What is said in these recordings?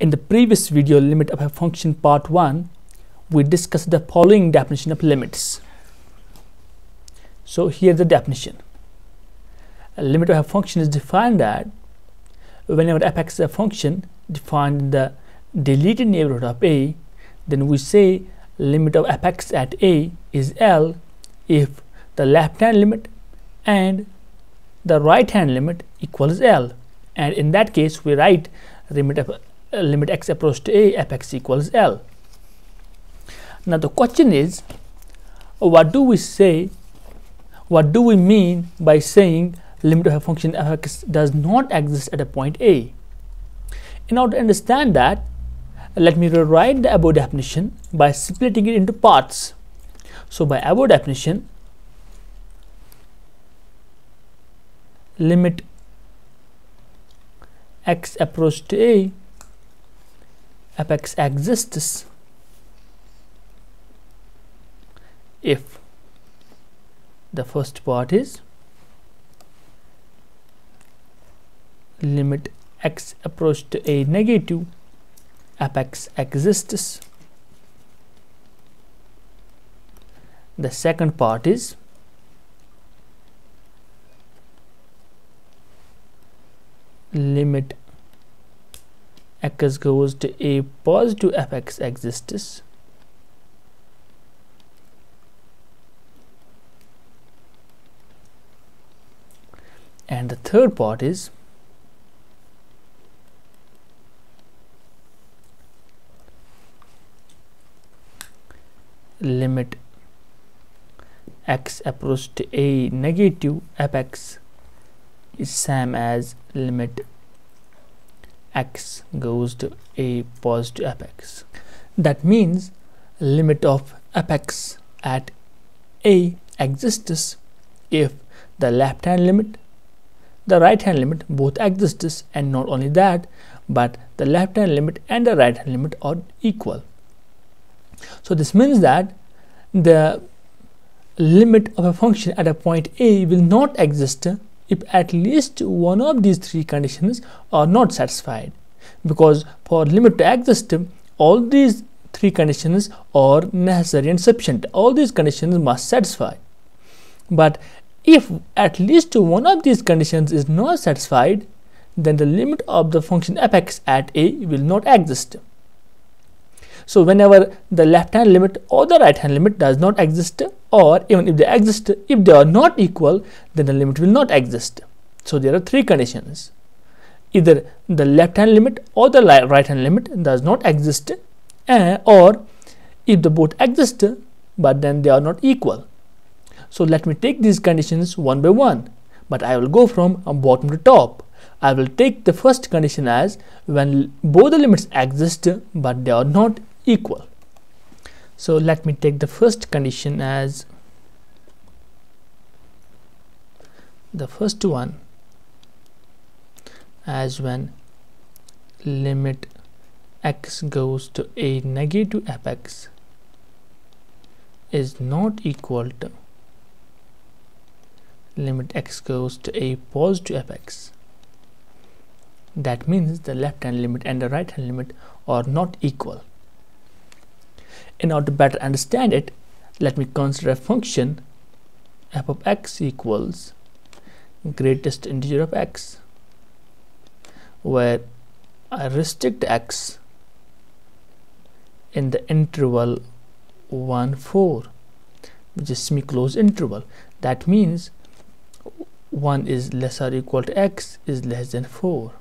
In the previous video, limit of a function part 1, we discussed the following definition of limits. So here the definition. A limit of a function is defined that whenever f(x) is a function defined in the deleted neighborhood of a, then we say limit of f(x) at a is L if the left hand limit and the right hand limit equals L, and in that case we write limit x approach to a f(x) equals L. Now the question is, what do we mean by saying limit of a function f(x) does not exist at a point a? In order to understand that, let me rewrite the above definition by splitting it into parts. So by above definition, limit x approach to a f(x) exists if the first part is limit x approach to a negative f(x) exists. The second part is limit x goes to a positive f(x) exists. And the third part is limit x approach to a negative f(x) is same as limit x goes to a positive f(x). That means limit of f(x) at a exists if the left hand limit, the right hand limit both exists, and not only that, but the left hand limit and the right hand limit are equal. So this means that the limit of a function at a point a will not exist if at least one of these three conditions are not satisfied, because for limit to exist, all these three conditions are necessary and sufficient. All these conditions must satisfy. But if at least one of these conditions is not satisfied, then the limit of the function f(x) at a will not exist. So whenever the left hand limit or the right hand limit does not exist, or even if they exist, if they are not equal, then the limit will not exist. So there are three conditions: either the left hand limit or the right hand limit does not exist, or if they both exist but then they are not equal. So let me take these conditions one by one, but I will go from bottom to top. I will take the first condition as when both the limits exist but they are not equal. So let me take the first condition as the first one, as when limit x goes to a negative f(x) is not equal to limit x goes to a positive f(x). That means the left hand limit and the right hand limit are not equal. In order to better understand it, let me consider a function f of x equals greatest integer of x, where I restrict x in the interval 1, 4, which is semi-closed interval. That means 1 is less or equal to x is less than 4.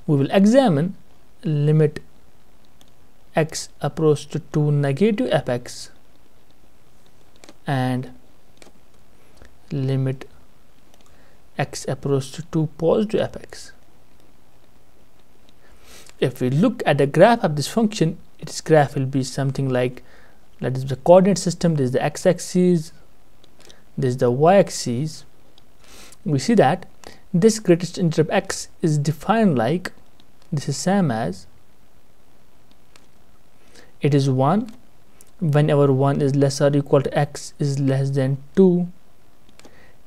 We will examine limit x approach to 2 negative f(x) and limit x approach to 2 positive f(x). If we look at the graph of this function, its graph will be something like, that is the coordinate system. This is the x-axis, this is the y-axis. We see that this greatest integer of x is defined like, this is same as, it is 1 whenever 1 is less or equal to x is less than 2.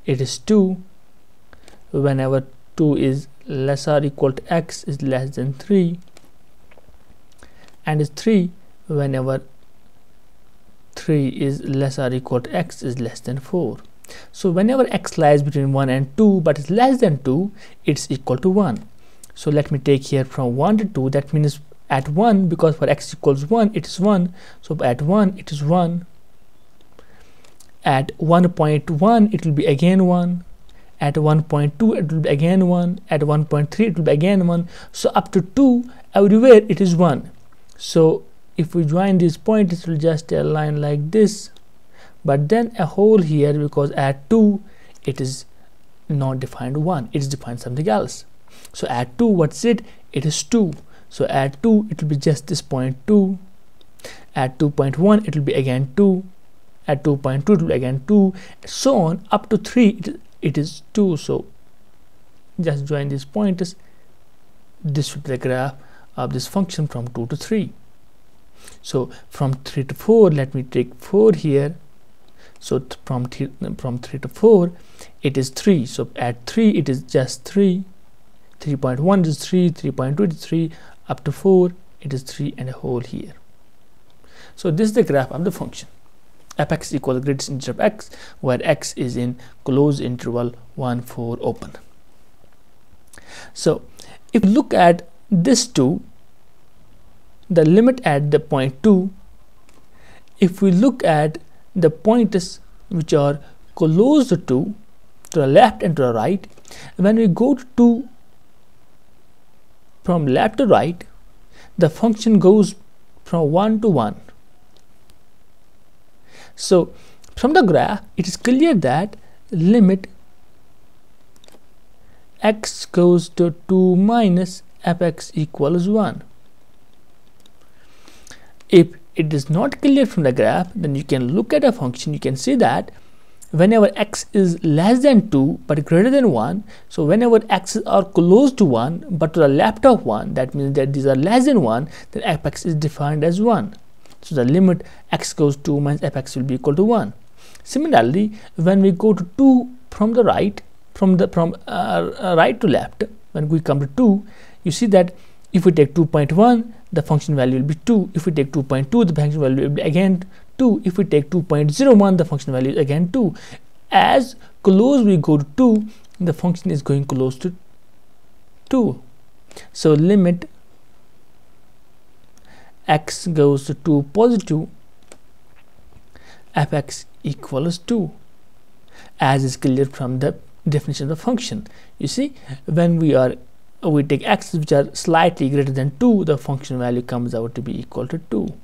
It is 2 whenever 2 is less or equal to x is less than 3. and is 3 whenever 3 is less or equal to x is less than 4. So whenever x lies between 1 and 2 but is less than 2, it's equal to 1. So let me take here from 1 to 2. That means at 1, because for x equals 1 it is 1, so at 1 it is 1. At 1.1 it will be again 1. At 1.2 it will be again 1. At 1.3 it will be again 1. So up to 2, everywhere it is 1. So if we join these points, it will just a line like this, but then a hole here, because at 2 it is not defined 1, it is defined something else. So at 2, what's it? It is 2. So at 2 it will be just this point 2. At 2.1 it will be again 2. At 2.2 it will be again 2, so on up to 3 it is 2. So just join these pointers. This would be the graph of this function from 2 to 3. So from 3 to 4, let me take 4 here. So from 3 to 4 it is 3. So at 3 it is just 3. 3.1 is 3, 3.2 is 3, up to 4 it is 3 and a hole here. So this is the graph of the function f(x) equals the greatest integer of x, where x is in closed interval 1, 4 open. So if you look at this 2, the limit at the point 2, if we look at the pointers which are close to the left and to the right, when we go to 2 from left to right, the function goes from 1 to 1. So from the graph it is clear that limit x goes to 2 minus f(x) equals 1. If it is not clear from the graph, then you can look at a function. You can see that whenever x is less than 2 but greater than 1, so whenever x's are close to 1 but to the left of 1, that means that these are less than 1, then f(x) is defined as 1. So the limit x goes 2 minus f(x) will be equal to 1. Similarly, when we go to 2 from the right, from right to left, when we come to 2, you see that if we take 2.1, the function value will be 2. If we take 2.2, the function value will be again 2. If we take 2.01, the function value is again 2. As close we go to 2, the function is going close to 2. So limit x goes to 2 positive, f(x) equals 2, as is clear from the definition of the function. You see, when we take x's which are slightly greater than 2, the function value comes out to be equal to 2.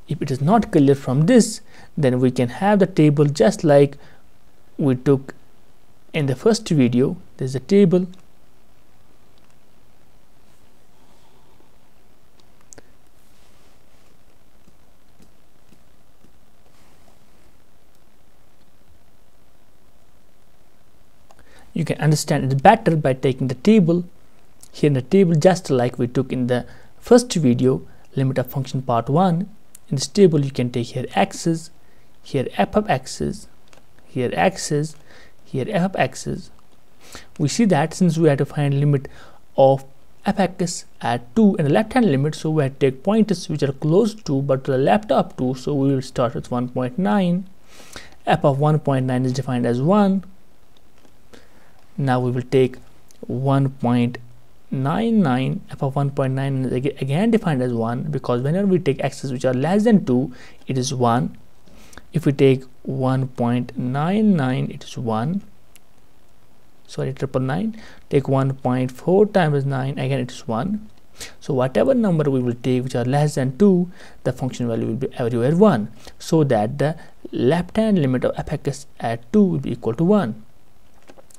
If it is not clear from this, then we can have the table just like we took in the first video. There's a table. You can understand it better by taking the table. Here in the table, just like we took in the first video, limit of function part 1. In this table, you can take here x's, here f of x's, here x's, here f of x's. We see that since we have to find limit of f(x) at 2 in the left hand limit, so we have to take pointers which are close to but to the left of 2. So we will start with 1.9. f of 1.9 is defined as 1. Now we will take 1.99. f of 1.9 is again defined as 1, because whenever we take x's which are less than 2, it is 1. If we take 1.99, it is 1. Sorry, 999. Take 1.4 times 9, again it is 1. So whatever number we will take which are less than 2, the function value will be everywhere 1, so that the left hand limit of f(x) at 2 will be equal to 1.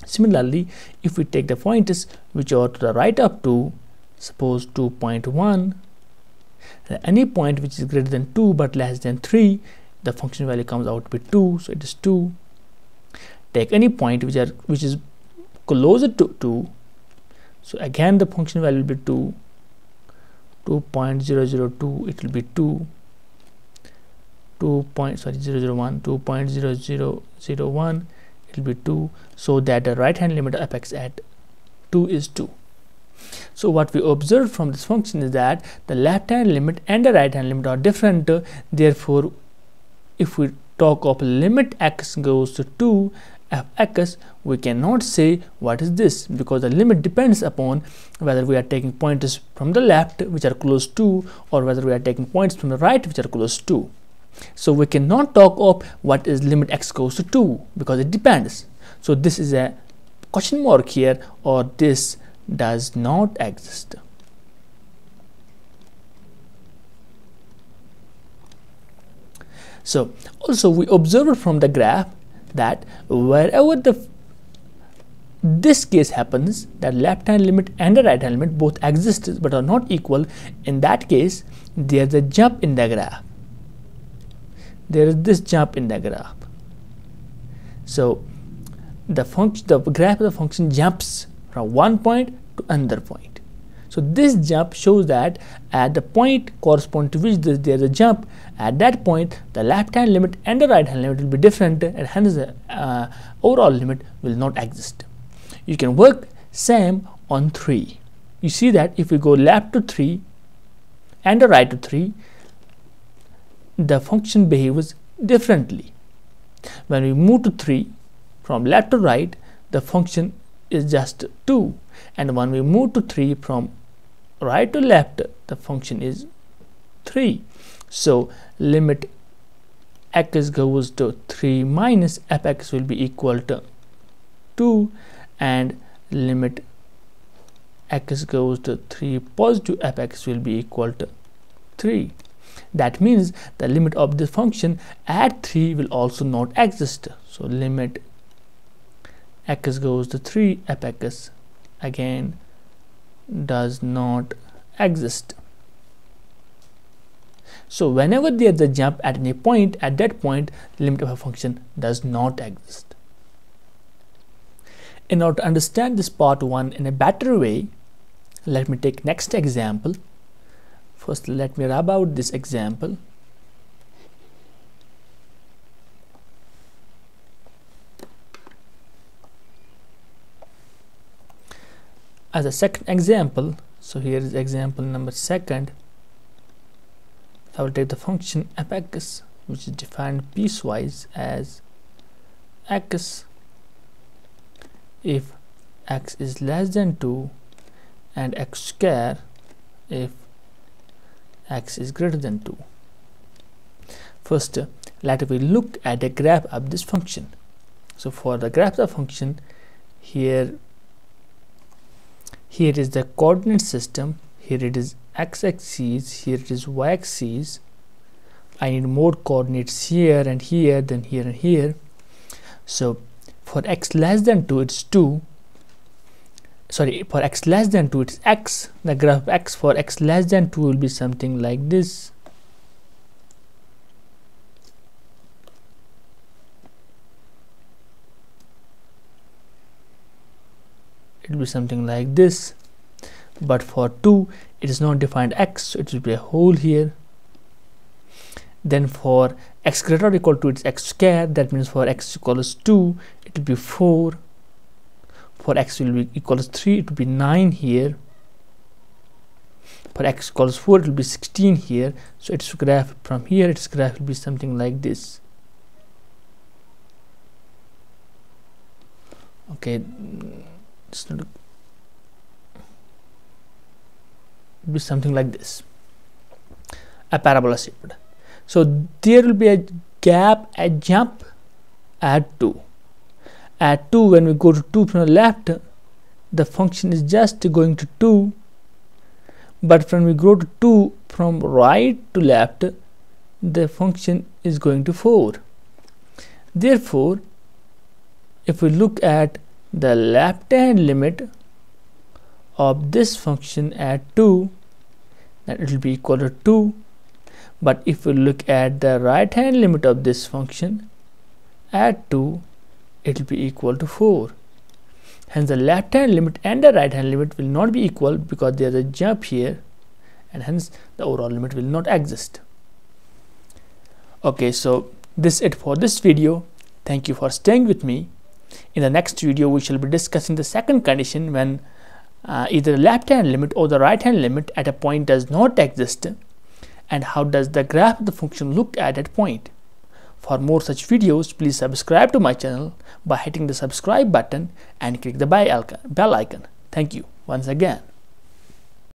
Similarly, if we take the pointers which are to the right of 2, suppose 2.1, any point which is greater than 2 but less than 3, the function value comes out to be 2, so it is 2. Take any point which is closer to 2, so again the function value will be 2. 2.002, it will be 2. 001, 2.0001, it will be 2, so that the right hand limit of f(x) at 2 is 2. So what we observed from this function is that the left hand limit and the right hand limit are different. Therefore, if we talk of limit x goes to 2 f(x), we cannot say what is this, because the limit depends upon whether we are taking pointers from the left which are close to, or whether we are taking points from the right which are close to. So we cannot talk of what is limit x goes to 2, because it depends. So this is a question mark here, or this does not exist. So also we observed from the graph that wherever this case happens, that left hand limit and the right hand limit both exist but are not equal, in that case there is a jump in the graph. There is this jump in the graph. So the graph of the function jumps from one point to another point. So this jump shows that at the point corresponding to which there is a jump, at that point the left hand limit and the right hand limit will be different, and hence the overall limit will not exist. You can work same on 3. You see that if we go left to 3 and the right to 3, the function behaves differently. When we move to 3 from left to right, the function is just 2, and when we move to 3 from right to left, the function is 3. So limit x goes to 3 minus f(x) will be equal to 2, and limit x goes to 3 positive f(x) will be equal to 3. That means the limit of this function at 3 will also not exist. So limit x goes to 3 f(x) again does not exist. So whenever there is a jump at any point, at that point limit of a function does not exist. In order to understand this part 1 in a better way, let me take next example. First, let me rub out this example. As a second example, so here is example number 2. I will take the function f(x), which is defined piecewise as x if x is less than 2 and x square if x is greater than 2. First, let we look at the graph of this function. So for the graph of the function, here is the coordinate system. Here it is x-axis, here it is y-axis. I need more coordinates here and here, then here and here. So for x less than 2 it's 2. Sorry, for x less than 2 it's x. The graph of x for x less than 2 will be something like this. It will be something like this. But for 2 it is not defined x, so it will be a hole here. Then for x greater or equal to it's x square, that means for x equals 2 it will be 4. For x will be equals 3, it will be 9 here. For x equals 4, it will be 16 here. So its graph from here, its graph will be something like this. Okay, it's not be something like this, a parabola shaped. So there will be a gap, a jump at 2. At 2, when we go to 2 from the left, the function is just going to 2, but when we go to 2 from right to left, the function is going to 4. Therefore, if we look at the left hand limit of this function at 2, then it will be equal to 2. But if we look at the right hand limit of this function at 2, it will be equal to 4. Hence the left hand limit and the right hand limit will not be equal, because there is a jump here, and hence the overall limit will not exist. Okay, so this is it for this video. Thank you for staying with me. In the next video we shall be discussing the second condition, when either left hand limit or the right hand limit at a point does not exist, and how does the graph of the function look at that point. For more such videos, please subscribe to my channel by hitting the subscribe button and click the bell icon. Thank you once again.